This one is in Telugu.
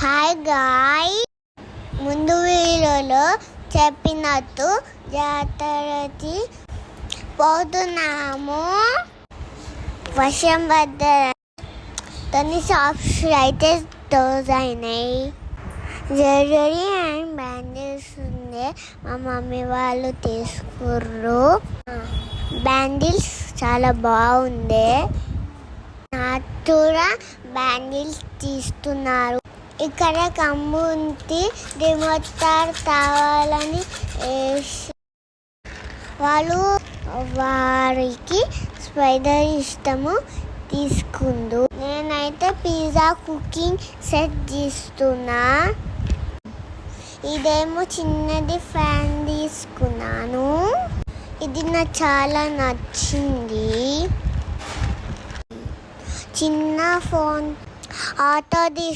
హాయ్ గాయ్, ముందు వీడియోలో చెప్పినట్టు జాతరకి పోతున్నాము. వర్షం పడ్డని షాప్స్ అయితే క్లోజ్ అయినాయి. జ్యువెలరీ అండ్ బ్యాంగిల్స్ ఉంది. మా మమ్మీ వాళ్ళు తీసుకుర్రు. బ్యాంగిల్స్ చాలా బాగుంది. నాకు కూడా బ్యాంగిల్స్ తీస్తున్నారు. ఇక్కడ కమ్ముంటి రిమోట్ కార్ కావాలని వాళ్ళు వారికి స్పైడర్ ఇష్టము తీసుకుందు. నేనైతే పిజ్జా కుకింగ్ సెట్ తీస్తున్నా. ఇదేమో చిన్నది ఫ్యాన్ తీసుకున్నాను. ఇది నాకు చాలా నచ్చింది. చిన్న ఫోన్ ఆటో